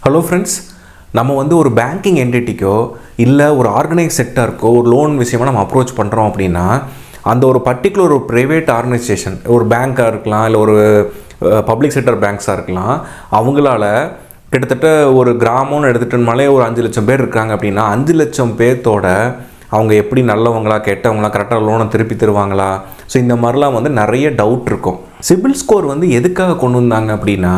Hello friends, நம்ம வந்து ஒரு பேங்கிங் என்டிட்டிக்கோ இல்லை ஒரு ஆர்கனைஸ் செக்டருக்கோ ஒரு லோன் விஷயமாக நம்ம அப்ரோச் பண்ணுறோம் அப்படின்னா அந்த ஒரு பர்டிகுலர் ஒரு ப்ரைவேட் ஆர்கனைசேஷன், ஒரு பேங்காக இருக்கலாம், இல்லை ஒரு பப்ளிக் செக்டர் பேங்க்ஸாக இருக்கலாம், அவங்களால கிட்டத்தட்ட ஒரு கிராமம்னு எடுத்துகிட்டோம்னாலே ஒரு 5 லட்சம் பேர் இருக்காங்க அப்படின்னா 5 லட்சம் பேர்த்தோட அவங்க எப்படி நல்லவங்களா கெட்டவங்களா, கரெக்டாக லோனை திருப்பி தருவாங்களா, ஸோ இந்த மாதிரிலாம் வந்து நிறைய டவுட் இருக்கும். சிபில் ஸ்கோர் வந்து எதுக்காக கொண்டு வந்தாங்க அப்படின்னா,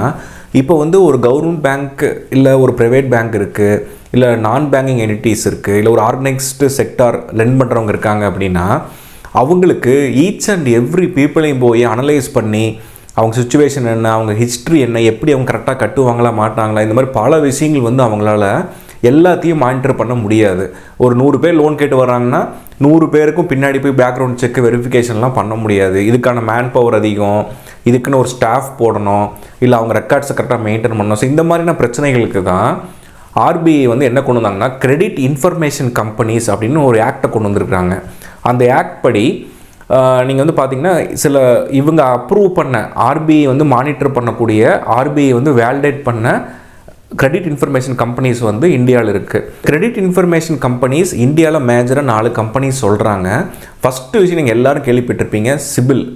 இப்போ வந்து ஒரு கவர்மெண்ட் பேங்க் இல்லை ஒரு ப்ரைவேட் பேங்க் இருக்குது, இல்லை நான் பேங்கிங் என்டிட்டிஸ் இருக்குது, இல்லை ஒரு ஆர்கனைஸ்டு செக்டார் லெண்ட் பண்ணுறவங்க இருக்காங்க அப்படின்னா அவங்களுக்கு ஈச் அண்ட் எவ்ரி பீப்புளையும் போய் அனலைஸ் பண்ணி அவங்க சுச்சுவேஷன் என்ன, அவங்க ஹிஸ்ட்ரி என்ன, எப்படி அவங்க கரெக்டாக கட்டுவாங்களா மாட்டாங்களா, இந்த மாதிரி பல விஷயங்கள் வந்து அவங்களால எல்லாத்தையும் மானிட்டர் பண்ண முடியாது. ஒரு 100 பேர் லோன் கேட்டு வராங்கன்னா 100 பேருக்கும் பின்னாடி போய் பேக்ரவுண்ட் செக் வெரிஃபிகேஷன்லாம் பண்ண முடியாது. இதுக்கான மேன் பவர் அதிகம், இதுக்குன்னு ஒரு ஸ்டாஃப் போடணும், இல்லை அவங்க ரெக்கார்ட்ஸை கரெக்டாக மெயின்டைன் பண்ணணும். ஸோ இந்த மாதிரியான பிரச்சனைகளுக்கு தான் ஆர்பிஐ வந்து என்ன கொண்டு வந்தாங்கன்னா கிரெடிட் இன்ஃபர்மேஷன் கம்பெனிஸ் அப்படின்னு ஒரு ஆக்டை கொண்டு வந்திருக்காங்க. அந்த ஆக்ட் படி நீங்கள் வந்து பார்த்தீங்கன்னா சில இவங்க அப்ரூவ் பண்ண ஆர்பிஐ வந்து மானிட்டர் பண்ணக்கூடிய, ஆர்பிஐ வந்து வேலிடேட் பண்ண கிரெடிட் இன்ஃபர்மேஷன் கம்பெனிஸ் வந்து இந்தியாவில் இருக்குது. கிரெடிட் இன்ஃபர்மேஷன் கம்பெனிஸ் இந்தியாவில் மேஜராக 4 கம்பெனிஸ் சொல்கிறாங்க. ஃபஸ்ட்டு விஷயம் நீங்கள் எல்லோரும் கேள்விப்பட்டிருப்பீங்க,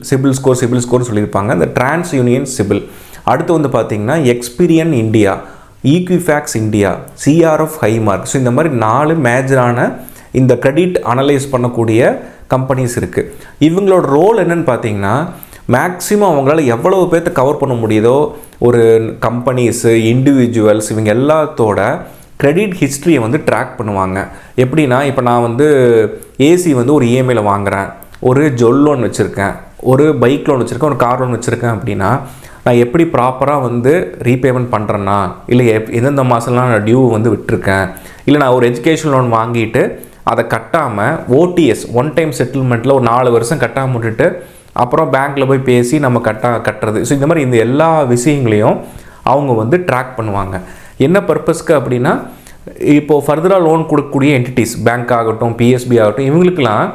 சிபில் ஸ்கோர் சொல்லியிருப்பாங்க, இந்த டிரான்ஸ் யூனியன் சிபில். அடுத்து வந்து பார்த்தீங்கன்னா Experian India, Equifax India, CRIF High Mark. So இந்த மாதிரி 4 மேஜரான இந்த கிரெடிட் அனலைஸ் பண்ணக்கூடிய கம்பெனிஸ் இருக்குது. இவங்களோட ரோல் என்னன்னு பார்த்தீங்கன்னா, மேக்ஸிமம் அவங்களால எவ்வளவு பேர்த்த கவர் பண்ண முடியுதோ ஒரு கம்பெனிஸு, இண்டிவிஜுவல்ஸ், இவங்க எல்லாத்தோட கிரெடிட் ஹிஸ்ட்ரியை வந்து ட்ராக் பண்ணுவாங்க. எப்படின்னா, இப்போ நான் வந்து ஏசி வந்து ஒரு இஎம்ஐயில் வாங்குகிறேன், ஒரு ஜொல் லோன் வச்சுருக்கேன், ஒரு பைக் லோன் வச்சுருக்கேன், ஒரு கார் லோன் வச்சுருக்கேன் அப்படின்னா நான் எப்படி ப்ராப்பராக வந்து ரீபேமெண்ட் பண்ணுறேன்னா, இல்லை எந்தெந்த மாதம்லாம் நான் டியூ வந்து விட்டுருக்கேன், இல்லை நான் ஒரு எஜுகேஷன் லோன் வாங்கிட்டு அதை கட்டாமல் ஓடிஎஸ் ஒன் டைம் செட்டில்மெண்ட்டில் ஒரு 4 வருஷம் கட்டாமல் விட்டுட்டு அப்புறம் பேங்க்கில் போய் பேசி நம்ம கட்டுறது. ஸோ இந்த மாதிரி இந்த எல்லா விஷயங்களையும் அவங்க வந்து ட்ராக் பண்ணுவாங்க. என்ன பர்பஸ்க்கு அப்படின்னா, இப்போது ஃபர்தராக லோன் கொடுக்கக்கூடிய என்டிட்டிஸ், பேங்க் ஆகட்டும், பிஎஸ்பி ஆகட்டும், இவங்களுக்கெல்லாம்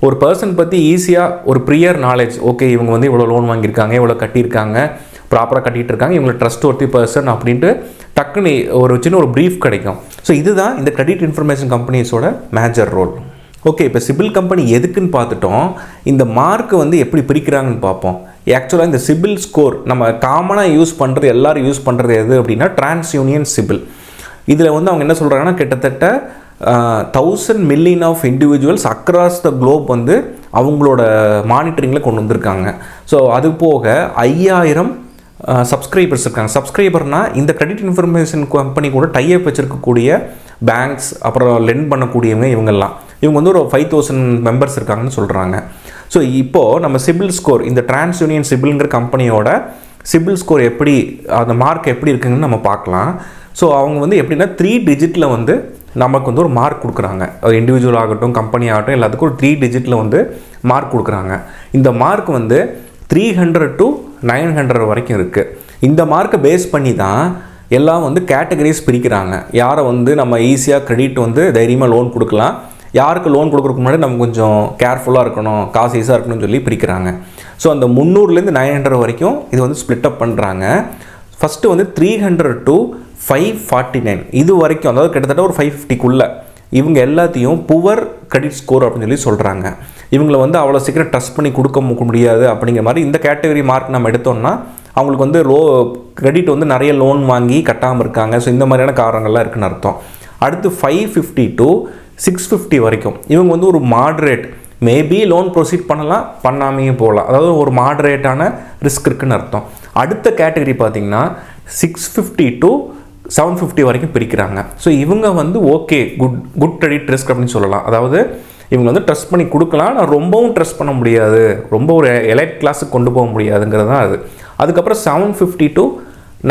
ஒரு பர்சன் பற்றி ஈஸியாக ஒரு ப்ரியர் நாலேஜ், ஓகே இவங்க வந்து இவ்வளோ லோன் வாங்கியிருக்காங்க, இவ்வளோ கட்டியிருக்காங்க, ப்ராப்பராக கட்டிகிட்டு இருக்காங்க, இவங்களை ட்ரஸ்ட் ஒர்த்தி பர்சன் அப்படின்ட்டு டக்குன்னு ஒரு சின்ன ஒரு ப்ரீஃப் கிடைக்கும். ஸோ இதுதான் இந்த கிரெடிட் இன்ஃபர்மேஷன் கம்பெனிஸோட மேஜர் ரோல். ஓகே, இப்போ சிபில் கம்பெனி எதுக்குன்னு பார்த்துட்டோம். இந்த மார்க்கு வந்து எப்படி பிரிக்கிறாங்கன்னு பார்ப்போம். ஆக்சுவலாக இந்த சிபில் ஸ்கோர் நம்ம காமனாக யூஸ் பண்ணுறது, எல்லோரும் யூஸ் பண்ணுறது எது அப்படின்னா டிரான்ஸ் யூனியன் சிபில். இதில் வந்து அவங்க என்ன சொல்கிறாங்கன்னா, கிட்டத்தட்ட 1000 million of individuals across the globe வந்து அவங்களோட மானிட்டரிங்கில் கொண்டு வந்திருக்காங்க. ஸோ அது போக 5000 சப்ஸ்கிரைபர்ஸ் இருக்காங்க. சப்ஸ்கிரைபர்னால் இந்த கிரெடிட் இன்ஃபர்மேஷன் கம்பெனி கூட டைப் வச்சுருக்கக்கூடிய பேங்க்ஸ், அப்புறம் லெண்ட் பண்ணக்கூடியவங்க, இவங்க வந்து ஒரு 5000 மெம்பர்ஸ் இருக்காங்கன்னு சொல்கிறாங்க. ஸோ இப்போது நம்ம சிபில் ஸ்கோர், இந்த டிரான்ஸ் யூனியன் சிபில்ங்கிற கம்பெனியோட சிபில் ஸ்கோர் எப்படி, அந்த மார்க் எப்படி இருக்குங்கன்னு நம்ம பார்க்கலாம். ஸோ அவங்க வந்து எப்படின்னா 3 டிஜிட்டில் வந்து நமக்கு வந்து ஒரு மார்க் கொடுக்குறாங்க. ஒரு இண்டிவிஜுவல் ஆகட்டும், கம்பெனி ஆகட்டும், எல்லாத்துக்கும் ஒரு 3 டிஜிட்டில் வந்து மார்க் கொடுக்குறாங்க. இந்த மார்க் வந்து 300 to 900 வரைக்கும் இருக்குது. இந்த மார்க்கை பேஸ் பண்ணி தான் எல்லாம் வந்து கேட்டகரிஸ் பிரிக்கிறாங்க. யாரை வந்து நம்ம ஈஸியாக கிரெடிட் வந்து தைரியமாக லோன் கொடுக்கலாம், யாருக்கு லோன் கொடுக்குறதுக்கு முன்னாடி நம்ம கொஞ்சம் கேர்ஃபுல்லாக இருக்கணும், காசு ஈஸியாக இருக்கணும்னு சொல்லி பிரிக்கிறாங்க. ஸோ அந்த 300லேருந்து 900 வரைக்கும் இது வந்து ஸ்ப்ளிட் அப் பண்ணுறாங்க. ஃபஸ்ட்டு வந்து 300 to 549 இது வரைக்கும், அதாவது கிட்டத்தட்ட ஒரு 550க்குள்ளே இவங்க எல்லாத்தையும் புவர் கிரெடிட் ஸ்கோர் அப்படின்னு சொல்கிறாங்க. இவங்களை வந்து அவ்வளோ சீக்கிரம் ட்ரஸ்ட் பண்ணி கொடுக்க முடியாது அப்படிங்கிற மாதிரி இந்த கேட்டகரி மார்க் நம்ம எடுத்தோம்னா அவங்களுக்கு வந்து கிரெடிட் வந்து நிறைய லோன் வாங்கி கட்டாமல் இருக்காங்க. ஸோ இந்த மாதிரியான காரணங்கள்லாம் இருக்குன்னு அர்த்தம். அடுத்து 550 to 650 வரைக்கும் இவங்க வந்து ஒரு மாடரேட், மேபி லோன் ப்ரொசீட் பண்ணலாம், பண்ணாமையும் போகலாம், அதாவது ஒரு மாடரேட்டான ரிஸ்க் இருக்குன்னு அர்த்தம். அடுத்த கேட்டகரி பார்த்திங்கன்னா 650 to 750 வரைக்கும் பிரிக்கிறாங்க. ஸோ இவங்க வந்து ஓகே குட் கிரெடிட் ரிஸ்க் அப்படின்னு சொல்லலாம். அதாவது இவங்க வந்து ட்ரஸ்ட் பண்ணி கொடுக்கலாம், ஆனால் ரொம்பவும் ட்ரஸ்ட் பண்ண முடியாது, ரொம்ப ஒரு எலைட் கிளாஸுக்கு கொண்டு போக முடியாதுங்கிறது தான் அது. அதுக்கப்புறம் 750 to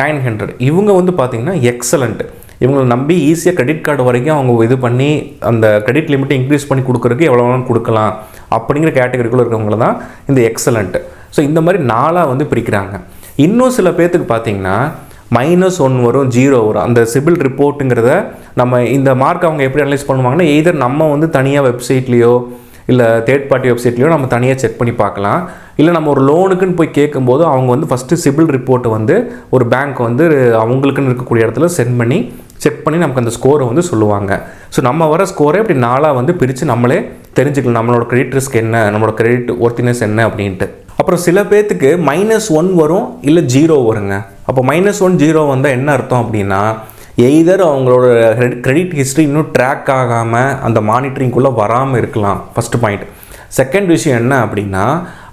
900 இவங்க வந்து பார்த்திங்கன்னா எக்ஸலண்ட். இவங்களை நம்பி ஈஸியாக கிரெடிட் கார்டு வரைக்கும் அவங்க இது பண்ணி அந்த கிரெடிட் லிமிட்டை இன்க்ரீஸ் பண்ணி கொடுக்குறதுக்கு எவ்வளோ வேணும் கொடுக்கலாம் அப்படிங்கிற கேட்டகரிக்குள்ளே இருக்கிறவங்க தான் இந்த எக்ஸலண்ட். ஸோ இந்த மாதிரி 4 வந்து பிரிக்கிறாங்க. இன்னும் சில பேர்த்துக்கு பார்த்திங்கன்னா -1 வரும், 0 வரும். அந்த சிபில் ரிப்போர்ட்டுங்கிறத நம்ம இந்த மார்க் அவங்க எப்படி அனலைஸ் பண்ணுவாங்கன்னா, எய்தர் நம்ம வந்து தனியாக வெப்சைட்லேயோ இல்லை தேர்ட் பார்ட்டி வெப்சைட்லையோ நம்ம தனியாக செக் பண்ணி பார்க்கலாம். இல்லை நம்ம ஒரு லோனுக்குன்னு போய் கேட்கும்போது அவங்க வந்து ஃபஸ்ட்டு சிபில் ரிப்போர்ட்டை வந்து ஒரு பேங்க் வந்து அவங்களுக்குன்னு இருக்கக்கூடிய இடத்துல சென்ட் பண்ணி செக் பண்ணி நமக்கு அந்த ஸ்கோரை வந்து சொல்லுவாங்க. ஸோ நம்ம வர ஸ்கோரை இப்படி நாளாக வந்து பிரித்து நம்மளே தெரிஞ்சுக்கலாம் நம்மளோட கிரெடிட் ரிஸ்க் என்ன, நம்மளோட கிரெடிட் ஒர்த்தினஸ் என்ன அப்படின்ட்டு. அப்புறம் சில பேர்த்துக்கு -1 வரும், இல்லை 0 வருங்க. அப்போ -1 0 வந்தால் என்ன அர்த்தம் அப்படின்னா, எய்தர் அவங்களோட கிரெடிட் ஹிஸ்ட்ரி இன்னும் ட்ராக் ஆகாமல் அந்த மானிட்டரிங்குள்ளே வராமல் இருக்கலாம், ஃபஸ்ட்டு பாயிண்ட். செகண்ட் விஷயம் என்ன அப்படின்னா,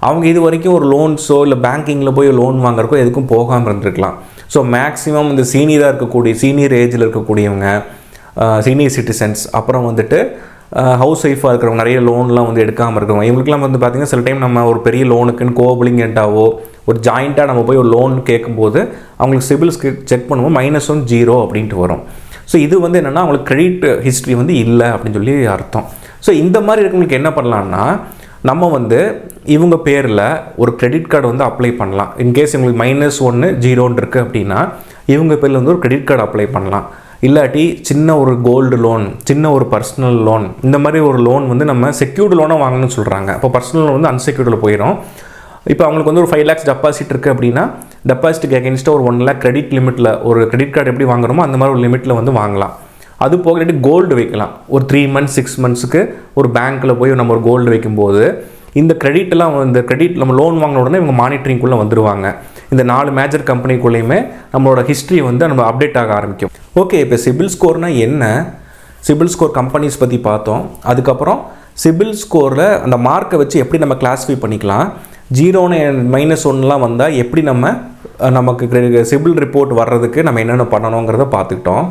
அவங்க இது வரைக்கும் ஒரு லோன்ஸோ இல்லை பேங்கிங்கில் போய் லோன் வாங்குறக்கோ எதுக்கும் போகாமல் இருந்திருக்கலாம். ஸோ மேக்ஸிமம் இந்த சீனியராக இருக்கக்கூடிய சீனியர் ஏஜில் இருக்கக்கூடியவங்க, சீனியர் சிட்டிசன்ஸ், அப்புறம் வந்துட்டு ஹவுஸ் ஒய்ஃபாக இருக்கிறவங்க, நிறைய லோன்லாம் வந்து எடுக்காமல் இருக்கிறவங்க, இவங்களுக்குலாம் வந்து பார்த்திங்கன்னா சில டைம் நம்ம ஒரு பெரிய லோனுக்குன்னு கோபிளிங்கெண்ட்டாவோ ஒரு ஜாயிண்ட்டாக நம்ம போய் ஒரு லோன் கேட்கும்போது அவங்களுக்கு சிபில் செக் பண்ணுவோம் -1 0 அப்படின்ட்டு வரும். ஸோ இது வந்து என்னென்னா அவங்களுக்கு கிரெடிட் ஹிஸ்ட்ரி வந்து இல்லை அப்படின்னு சொல்லி அர்த்தம். ஸோ இந்த மாதிரி இருக்கவங்களுக்கு என்ன பண்ணலான்னா, நம்ம வந்து இவங்க பேரில் ஒரு கிரெடிட் கார்டு வந்து அப்ளை பண்ணலாம். இன்கேஸ் இவங்களுக்கு -1 0 இருக்குது அப்படின்னா இவங்க பேரில் வந்து ஒரு கிரெடிட் கார்டு அப்ளை பண்ணலாம். இல்லாட்டி சின்ன ஒரு கோல்டு லோன், சின்ன ஒரு பர்சனல் லோன், இந்த மாதிரி ஒரு லோன் வந்து நம்ம செக்யூர்டு லோனாக வாங்கணும்னு சொல்கிறாங்க. அப்போ பர்சனல் லோன் வந்து அன்செக்யூர்டில் போயிடும். இப்போ அவங்களுக்கு வந்து ஒரு 5 lakhs டெபாசிட் இருக்குது அப்படின்னா டெபாசிட்டுக்கு அகேன்ஸ்டாக ஒரு 1 lakh கிரெடிட் லிமிட்டில் ஒரு கிரெடிட் கார்டு எப்படி வாங்குறோமோ அந்த மாதிரி ஒரு லிமிட்டில் வந்து வாங்கலாம். அது போக கோல்டு வைக்கலாம். ஒரு 3 months 6 monthsக்கு ஒரு பேங்க்கில் போய் நம்ம ஒரு கோல்டு வைக்கும்போது இந்த கிரெடிட்லாம் இந்த கிரெடிட் நம்ம லோன் வாங்கின உடனே இவங்க மானிட்டரிங்குள்ளே வந்துடுவாங்க. இந்த 4 மேஜர் கம்பெனிக்குள்ளேயுமே நம்மளோட ஹிஸ்ட்ரி வந்து நம்ம அப்டேட் ஆக ஆரம்பிக்கும். ஓகே, இப்போ சிபில் ஸ்கோர்னால் என்ன, சிபில் ஸ்கோர் கம்பெனிஸ் பற்றி பார்த்தோம். அதுக்கப்புறம் சிபில் ஸ்கோரில் அந்த மார்க்கை வச்சு எப்படி நம்ம கிளாஸிஃபை பண்ணிக்கலாம், 0 -1 வந்தால் எப்படி நமக்கு சிபில் ரிப்போர்ட் வர்றதுக்கு நம்ம என்னென்ன பண்ணணுங்கிறத பார்த்துக்கிட்டோம்.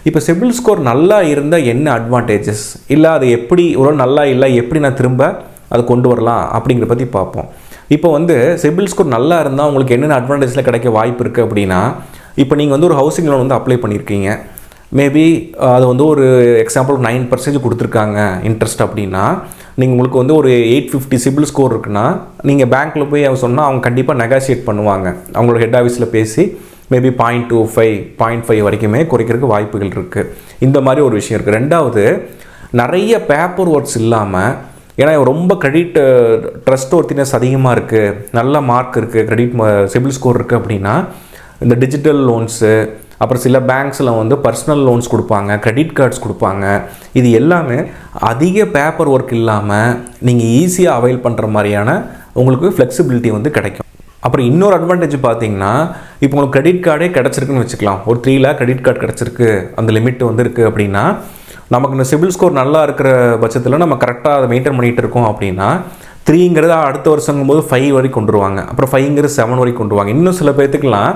இப்போ சிபில் ஸ்கோர் நல்லா இருந்தால் என்ன அட்வான்டேஜஸ், இல்லை அது எப்படி ஒரு நல்லா இல்லை எப்படி நான் திரும்ப அதை கொண்டு வரலாம் அப்படிங்கிற பற்றி பார்ப்போம். இப்போ வந்து சிபில் ஸ்கோர் நல்லா இருந்தால் உங்களுக்கு என்னென்ன அட்வான்டேஜில் கிடைக்க வாய்ப்பு இருக்குது அப்படின்னா, இப்போ நீங்கள் வந்து ஒரு ஹவுசிங் லோன் வந்து அப்ளை பண்ணியிருக்கீங்க, மேபி அது வந்து ஒரு எக்ஸாம்பிள் 9% கொடுத்துருக்காங்க இன்ட்ரெஸ்ட் அப்படின்னா, நீங்கள் உங்களுக்கு வந்து ஒரு 850 சிபில் ஸ்கோர் இருக்குன்னா நீங்கள் பேங்க்கில் போய் சொன்னால் அவங்க கண்டிப்பாக நெகாசியேட் பண்ணுவாங்க. அவங்களோட ஹெட் ஆஃபீஸில் பேசி மேபி 0.25 0.5 வரைக்குமே குறைக்கிறதுக்கு வாய்ப்புகள் இருக்குது. இந்த மாதிரி ஒரு விஷயம் இருக்குது. ரெண்டாவது, நிறைய பேப்பர் ஒர்க்ஸ் இல்லாமல், ஏன்னா ரொம்ப கிரெடிட் ட்ரஸ்ட் ஒர்த்தினஸ் அதிகமாக இருக்குது, நல்ல மார்க் இருக்குது, கிரெடிட் சிபில் ஸ்கோர் இருக்குது அப்படின்னா இந்த டிஜிட்டல் லோன்ஸு, அப்புறம் சில பேங்க்ஸில் வந்து பர்சனல் லோன்ஸ் கொடுப்பாங்க, கிரெடிட் கார்ட்ஸ் கொடுப்பாங்க. இது எல்லாமே அதிக பேப்பர் ஒர்க் இல்லாமல் நீங்கள் ஈஸியாக அவைல் பண்ணுற மாதிரியான உங்களுக்கு ஃப்ளெக்சிபிலிட்டி வந்து கிடைக்கும். அப்புறம் இன்னொரு அட்வான்டேஜ் பார்த்தீங்கன்னா, இப்போ உங்களுக்கு கிரெடிட் கார்டே கிடச்சிருக்குன்னு வச்சுக்கலாம். ஒரு 3 lakh கிரெடிட் கார்டு கிடச்சிருக்கு, அந்த லிமிட் வந்து இருக்குது அப்படின்னா, நமக்கு இந்த சிபில் ஸ்கோர் நல்லா இருக்கிற பட்சத்தில் நம்ம கரெக்டாக அதை மெயின்டைன் பண்ணிகிட்டு இருக்கோம் அப்படின்னா 3ங்கிறது அடுத்த வருஷங்கும்போது 5 வரைக்கும் கொண்டு வருவாங்க, அப்புறம் 5ங்கிறது 7 வரைக்கும் கொண்டு வருவாங்க. இன்னும் சில பேர்த்துக்கெலாம்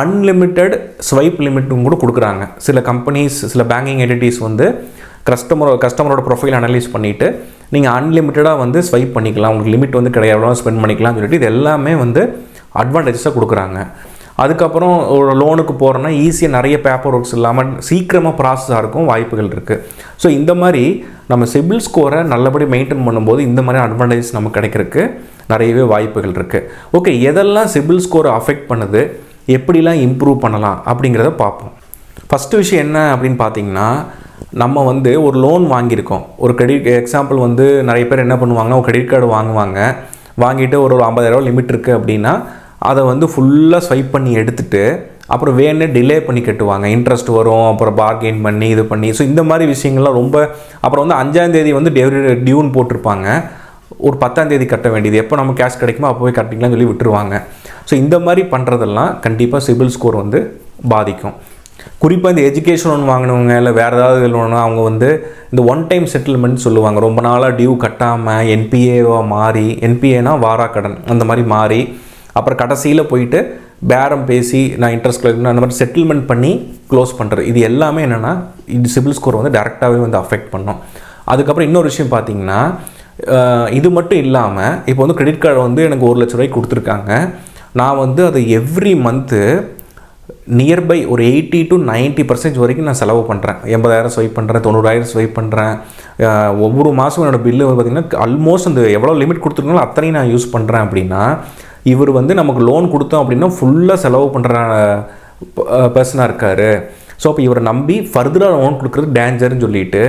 அன்லிமிட்டெட் ஸ்வைப் லிமிட்டும் கூட கொடுக்குறாங்க. சில கம்பெனிஸ், சில பேங்கிங் என்டிட்டிஸ் வந்து கஸ்டமரோட ப்ரொஃபைல் அனலைஸ் பண்ணிவிட்டு நீங்கள் அன்லிமிட்டடாக வந்து ஸ்வைப் பண்ணிக்கலாம், உங்களுக்கு லிமிட் வந்து கிடையாது, ஸ்பெண்ட் பண்ணிக்கலாம்னு சொல்லிட்டு இது எல்லாமே வந்து அட்வான்டேஜஸாக கொடுக்குறாங்க. அதுக்கப்புறம் ஒரு லோனுக்கு போகிறோன்னா ஈஸியாக நிறைய பேப்பர் ஒர்க்ஸ் இல்லாமல் சீக்கிரமாக ப்ராசஸாக இருக்கும் வாய்ப்புகள் இருக்குது. ஸோ இந்த மாதிரி நம்ம சிபில் ஸ்கோரை நல்லபடி மெயின்டைன் பண்ணும்போது இந்த மாதிரி அட்வான்டேஜஸ் நமக்கு கிடைக்கிறதுக்கு நிறையவே வாய்ப்புகள் இருக்குது. ஓகே, எதெல்லாம் சிபில் ஸ்கோரை அஃபெக்ட் பண்ணுது, எப்படிலாம் இம்ப்ரூவ் பண்ணலாம் அப்படிங்கிறத பார்ப்போம். ஃபஸ்ட்டு விஷயம் என்ன அப்படின்னு பார்த்தீங்கன்னா, நம்ம வந்து ஒரு லோன் வாங்கியிருக்கோம். ஒரு கிரெடிட் எக்ஸாம்பிள் வந்து நிறைய பேர் என்ன பண்ணுவாங்கன்னா, ஒரு கிரெடிட் கார்டு வாங்கிட்டு ஒரு 50,000 லிமிட் இருக்குது அப்படின்னா அதை வந்து ஃபுல்லாக ஸ்வைப் பண்ணி எடுத்துகிட்டு அப்புறம் வேணே டிலே பண்ணி கட்டுவாங்க. இன்ட்ரெஸ்ட் வரும், அப்புறம் பார்கெயின் பண்ணி இது பண்ணி. ஸோ இந்த மாதிரி விஷயங்கள்லாம் ரொம்ப. அப்புறம் வந்து 5ஆம் தேதி வந்து டியூன் போட்டிருப்பாங்க, ஒரு 10ஆம் தேதி கட்ட வேண்டியது, எப்போ நம்ம கேஷ் கிடைக்குமோ அப்போவே கட்டிக்கலாம்னு சொல்லி விட்டுருவாங்க. ஸோ இந்த மாதிரி பண்ணுறதெல்லாம் கண்டிப்பாக சிபில் ஸ்கோர் வந்து பாதிக்கும். குறிப்பாக இந்த எஜுகேஷன் லோன் வாங்கினவங்க இல்லை வேறு ஏதாவது லோனா அவங்க வந்து இந்த ஒன் டைம் செட்டில்மெண்ட் சொல்லுவாங்க. ரொம்ப நாளாக டியூ கட்டாமல் என்பிஏவாக மாறி, என்பிஏனா வாராக்கடன் அந்த மாதிரி மாறி, அப்புறம் கடைசியில் போயிட்டு பேரம் பேசி நான் இன்ட்ரெஸ்ட் கலெக்ட் அந்த மாதிரி செட்டில்மெண்ட் பண்ணி க்ளோஸ் பண்ணுறது. இது எல்லாமே என்னென்னா இது சிபில் ஸ்கோர் வந்து டேரெக்டாகவே வந்து அஃபெக்ட் பண்ணும். அதுக்கப்புறம் இன்னொரு விஷயம் பார்த்தீங்கன்னா, இது மட்டும் இல்லாமல் இப்போ வந்து கிரெடிட் கார்டு வந்து எனக்கு 1 லட்ச ரூபாய்க்கு கொடுத்துருக்காங்க. நான் வந்து அதை எவ்ரி மந்த்து நியர்பை ஒரு 80 to 90% வரைக்கும் நான் செலவு பண்ணுறேன். 80,000 ஸ்வைப் பண்ணுறேன், 90,000 ஸ்வைப் பண்ணுறேன். ஒவ்வொரு மாதம் என்னோடய பில்லு பார்த்திங்கன்னா ஆல்மோஸ்ட் அந்த எவ்வளோ லிமிட் கொடுத்துருக்கோங்களோ அத்தனையும் நான் யூஸ் பண்ணுறேன். அப்படின்னா இவர் வந்து நமக்கு லோன் கொடுத்தோம் அப்படின்னா ஃபுல்லாக செலவு பண்ணுற பர்சனாக இருக்கார். ஸோ அப்போ இவரை நம்பி ஃபர்தராக லோன் கொடுக்குறது டேஞ்சர்னு சொல்லிட்டு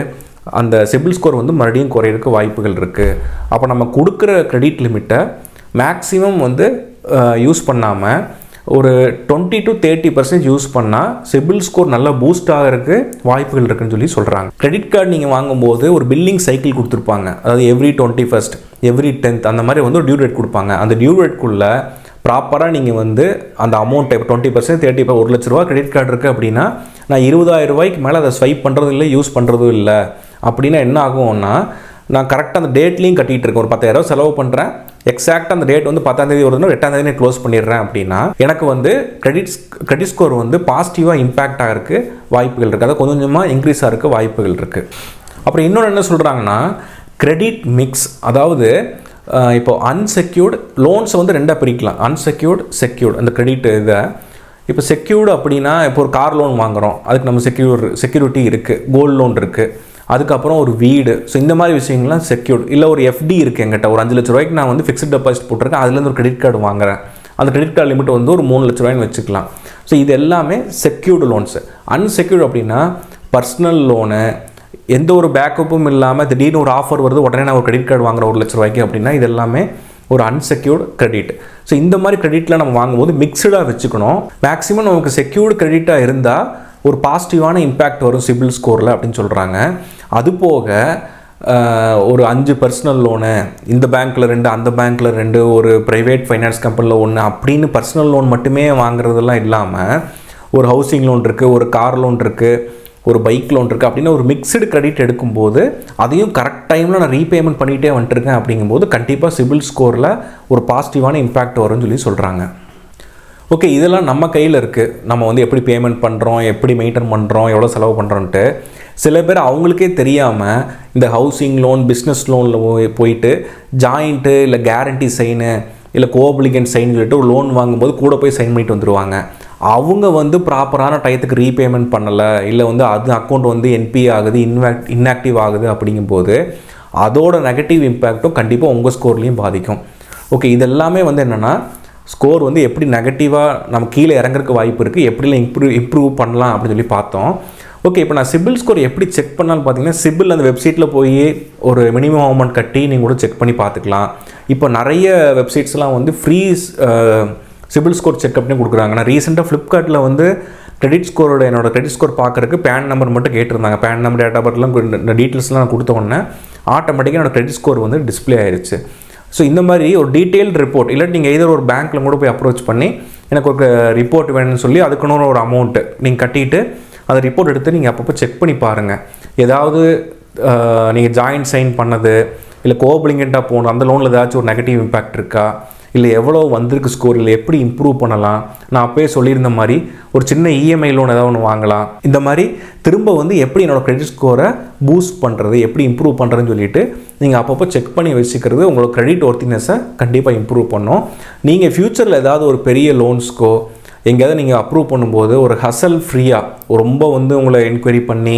அந்த சிபில் ஸ்கோர் வந்து மறுபடியும் குறையிறதுக்கு வாய்ப்புகள் இருக்குது. அப்போ நம்ம கொடுக்குற கிரெடிட் லிமிட்டை மேக்ஸிமம் வந்து யூஸ் பண்ணாமல் ஒரு 20 to 30% யூஸ் பண்ணால் சிபில் ஸ்கோர் நல்லா பூஸ்ட் ஆகிறதுக்கு வாய்ப்புகள் இருக்குன்னு சொல்லி சொல்கிறாங்க. கிரெடிட் கார்டு நீங்கள் வாங்கும்போது ஒரு பில்லிங் சைக்கிள் கொடுத்துருப்பாங்க. அதாவது எவ்ரி 21st எவ்ரி 10th அந்த மாதிரி வந்து ஒரு டியூ டேட் கொடுப்பாங்க. அந்த டியூ டேட்குள்ளே ப்ராப்பராக நீங்கள் வந்து அந்த அமௌண்ட்டை இப்போ 20% 30% 1 லட்ச ரூபா கிரெடிட் கார்டு இருக்குது அப்படின்னா நான் 20,000 ரூபாய்க்கு மேலே அதை ஸ்வைப் பண்ணுறதும் இல்லை, யூஸ் பண்ணுறதும் இல்லை அப்படின்னா என்ன ஆகும்னா நான் கரெக்டாக அந்த டேட்லேயும் கட்டிகிட்டு இருக்கேன். ஒரு 10,000 செலவு பண்ணுறேன், எக்ஸாக்டாக அந்த டேட் வந்து 10ஆம் தேதி வருதுன்னா 8ஆம் தேதி க்ளோஸ் பண்ணிடுறேன் அப்படின்னா எனக்கு வந்து கிரெடிட் ஸ்கோர் வந்து பாசிட்டிவாக இம்பேக்ட் ஆகிறதுக்கு வாய்ப்புகள் இருக்குது. அதை கொஞ்சம் கொஞ்சமாக இன்க்ரீஸ் ஆகிறதுக்கு வாய்ப்புகள் இருக்குது. அப்புறம் இன்னொன்று என்ன சொல்கிறாங்கன்னா கிரெடிட் மிக்ஸ், அதாவது இப்போ அன்செக்யூர்டு லோன்ஸை வந்து ரெண்டாக பிரிக்கலாம். Unsecured, secured. அந்த கிரெடிட் இதை இப்போ செக்யூர்டு அப்படின்னா இப்போ ஒரு கார் லோன் வாங்குகிறோம், அதுக்கு நம்ம செக்யூரிட்டி இருக்குது, கோல்டு லோன் இருக்குது, அதுக்கப்புறம் ஒரு வீடு. ஸோ இந்த மாதிரி விஷயங்கள்லாம் செக்யூர்டு. இல்லை ஒரு எஃப்டி இருக்குது எங்கிட்ட, ஒரு 5 லட்ச ரூபாய்க்கு நான் வந்து ஃபிக்ஸ்ட் டெபாசிட் போட்டிருக்கேன், அதுலேருந்து ஒரு கிரெடிட் கார்டு வாங்குறேன், அந்த கிரெடிட் கார்டு லிமிட் வந்து ஒரு 3 லட்ச ரூபாய்னு வச்சுக்கலாம். ஸோ இது எல்லாமே செக்யூர்டு லோன்ஸு. அன்செக்யூர்டு அப்படின்னா பர்சனல் லோனு, எந்த ஒரு பேக்கப்பும் இல்லாமல் திடீர்னு ஒரு ஆஃபர் வருது உடனே நான் ஒரு கிரெடிட் கார்டு வாங்குறேன் 1 லட்ச ரூபாய்க்கு அப்படின்னா இது எல்லாமே ஒரு அன்செக்யூர்டு கிரெடிட். ஸோ இந்த மாதிரி கிரெடிட்டில் நம்ம வாங்கும்போது மிக்சடாக வச்சுக்கணும். மேக்ஸிமம் நமக்கு செக்யூர்டு கிரெடிட்டாக இருந்தால் ஒரு பாசிட்டிவான இம்பேக்ட் வரும் சிபில் ஸ்கோரில் அப்படின்னு சொல்கிறாங்க. அதுபோக ஒரு 5 பர்சனல் லோனு, இந்த பேங்க்கில் 2 அந்த பேங்க்கில் 2 ஒரு ப்ரைவேட் ஃபைனான்ஸ் கம்பெனியில் 1 அப்படின்னு பர்சனல் லோன் மட்டுமே வாங்குறதெல்லாம் இல்லாமல் ஒரு ஹவுசிங் லோன் இருக்குது, ஒரு கார் லோன் இருக்குது, ஒரு பைக் லோன் இருக்குது அப்படின்னு ஒரு மிக்சடு கிரெடிட் எடுக்கும்போது அதையும் கரெக்ட் டைமில் நான் ரீபேமெண்ட் பண்ணிகிட்டே வந்துட்டுருக்கேன் அப்படிங்கும்போது கண்டிப்பாக சிபில் ஸ்கோரில் ஒரு பாசிட்டிவான இம்பேக்ட் வரும்னு சொல்லி சொல்கிறாங்க. ஓகே, இதெல்லாம் நம்ம கையில் இருக்குது. நம்ம வந்து எப்படி பேமெண்ட் பண்ணுறோம், எப்படி மெயின்டைன் பண்ணுறோம், எவ்வளோ செலவு பண்ணுறோன்ட்டு. சில பேர் அவங்களுக்கே தெரியாமல் இந்த ஹவுசிங் லோன், பிஸ்னஸ் லோனில் போயிட்டு ஜாயிண்ட்டு இல்லை கேரண்டி சைனு இல்லை கோஆப்ளிகன்ட் சைன் சொல்லிட்டு ஒரு லோன் வாங்கும்போது கூட போய் சைன் பண்ணிட்டு வந்துடுவாங்க. அவங்க வந்து ப்ராப்பரான டயத்துக்கு ரீபேமெண்ட் பண்ணலை, இல்லை வந்து அது அக்கௌண்ட் வந்து என்பி ஆகுது, இன்ஆக்டிவ் ஆகுது அப்படிங்கும்போது அதோட நெகட்டிவ் இம்பேக்ட்டும் கண்டிப்பாக உங்கள் ஸ்கோர்லேயும் பாதிக்கும். ஓகே, இதெல்லாமே வந்து என்னென்னா ஸ்கோர் வந்து எப்படி நெகட்டிவாக நம்ம கீழே இறங்குறதுக்கு வாய்ப்பு இருக்குது, எப்படிலாம் இம்ப்ரூவ் பண்ணலாம் அப்படின்னு சொல்லி பார்த்தோம். ஓகே, இப்போ நான் சிபில் ஸ்கோர் எப்படி செக் பண்ணலான்னு பார்த்தீங்கன்னா சிபில் அந்த வெப்சைட்டில் போய் ஒரு மினிமம் அமௌண்ட் கட்டி நீங்கள் கூட செக் பண்ணி பார்த்துக்கலாம். இப்போ நிறைய வெப்சைட்ஸ்லாம் வந்து ஃப்ரீ சிபில் ஸ்கோர் செக் அப்படின்னு கொடுக்குறாங்க. நான் ரீசெண்டாக ஃப்ளிப்கார்ட்டில் வந்து கிரெடிட் ஸ்கோரோட என்னோடய கிரெடிட் ஸ்கோர் பார்க்குறதுக்கு பேன் நம்பர் மட்டும் கேட்டிருந்தாங்க. பேன் நம்பர், டேட் ஆஃப் பர்த்லாம் இந்த டீட்டெயில்ஸ்லாம் நான் கொடுத்த உடனே ஆட்டோமேட்டிக்காக என்னோடய கிரெடிட் ஸ்கோர் வந்து டிஸ்பிளே ஆயிடுச்சு. ஸோ இந்த மாதிரி ஒரு டீட்டெயில்டு ரிப்போர்ட், இல்லாட்டி நீங்கள் எதோ ஒரு பேங்க்கில் கூட போய் அப்ரோச் பண்ணி எனக்கு ஒரு ரிப்போர்ட் வேணும்னு சொல்லி அதுக்குன்னு ஒரு அமௌண்ட்டு நீங்கள் கட்டிட்டு அந்த ரிப்போர்ட் எடுத்து நீங்கள் அப்பப்போ செக் பண்ணி பாருங்கள். ஏதாவது நீங்கள் ஜாயின்ட் சைன் பண்ணது இல்லை கோஆப்ளிகண்ட்டாக போகணும் அந்த லோனில் ஏதாச்சும் ஒரு நெகட்டிவ் இம்பேக்ட் இருக்கா, இல்லை எவ்வளோ வந்திருக்கு ஸ்கோர், இல்லை எப்படி இம்ப்ரூவ் பண்ணலாம். நான் அப்போயே சொல்லியிருந்த மாதிரி ஒரு சின்ன இஎம்ஐ லோன் ஏதாவது ஒன்று வாங்கலாம். இந்த மாதிரி திரும்ப வந்து எப்படி என்னோடய கிரெடிட் ஸ்கோரை பூஸ்ட் பண்ணுறது, எப்படி இம்ப்ரூவ் பண்ணுறதுன்னு சொல்லிட்டு நீங்கள் அப்பப்போ செக் பண்ணி வச்சுக்கிறது உங்களோட கிரெடிட் ஒர்த்தினஸை கண்டிப்பாக இம்ப்ரூவ் பண்ணும். நீங்கள் ஃப்யூச்சரில் ஏதாவது ஒரு பெரிய லோன்ஸ்க்கோ எங்கேயாவது நீங்கள் அப்ரூவ் பண்ணும்போது ஒரு ஹசல் ஃப்ரீயாக ரொம்ப வந்து உங்களை என்கொயரி பண்ணி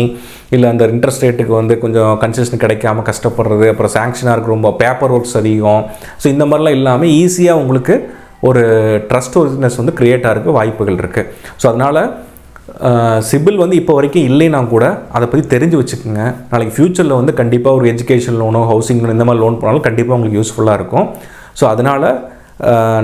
இல்லை அந்த இன்ட்ரெஸ்ட் ரேட்டுக்கு வந்து கொஞ்சம் கன்செஷன் கிடைக்காம கஷ்டப்படுறது, அப்புறம் சாங்ஷனாக இருக்குது, ரொம்ப பேப்பர் ஒர்க்ஸ் அதிகம். ஸோ இந்த மாதிரிலாம் இல்லாமல் ஈஸியாக உங்களுக்கு ஒரு ட்ரஸ்ட் ஒர்த்தினஸ் வந்து க்ரியேட் ஆகிறதுக்கு வாய்ப்புகள் இருக்குது. ஸோ அதனால் சிபில் வந்து இப்போ வரைக்கும் இல்லைனா கூட அதை பற்றி தெரிஞ்சு வச்சுக்கோங்க. நாளைக்கு ஃப்யூச்சரில் வந்து கண்டிப்பாக ஒரு எஜுகேஷன் லோனோ ஹவுசிங் லோன் இந்த மாதிரி லோன் போனாலும் கண்டிப்பாக உங்களுக்கு யூஸ்ஃபுல்லாக இருக்கும். ஸோ அதனால்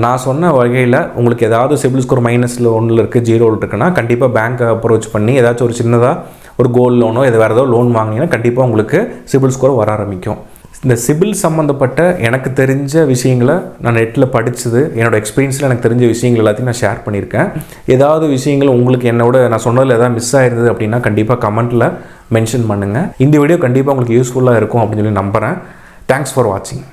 நான் சொன்ன வகையில் உங்களுக்கு ஏதாவது சிபில் ஸ்கோர் -1 இருக்குது, 0 இருக்குன்னா கண்டிப்பாக பேங்க்கை அப்ரோச் பண்ணி ஏதாச்சும் ஒரு சின்னதாக ஒரு கோல்டு லோனோ வேறு ஏதோ லோன் வாங்கினீங்கன்னா கண்டிப்பாக உங்களுக்கு சிபில் ஸ்கோர் வர ஆரம்பிக்கும். இந்த சிபில் சம்மந்தப்பட்ட எனக்கு தெரிஞ்ச விஷயங்களை நான் நெட்டில் படித்தது, என்னோடய எக்ஸ்பீரியன்ஸில் எனக்கு தெரிஞ்ச விஷயங்கள் எல்லாத்தையும் நான் ஷேர் பண்ணியிருக்கேன். ஏதாவது விஷயங்கள் உங்களுக்கு என்னோட நான் சொன்னதில் ஏதாவது மிஸ் ஆயிருந்தது அப்படின்னா கண்டிப்பாக கமெண்ட்டில் மென்ஷன் பண்ணுங்கள். இந்த வீடியோ கண்டிப்பாக உங்களுக்கு யூஸ்ஃபுல்லாக இருக்கும் அப்படின்னு சொல்லி நம்புகிறேன். தேங்க்ஸ் ஃபார் வாட்சிங்.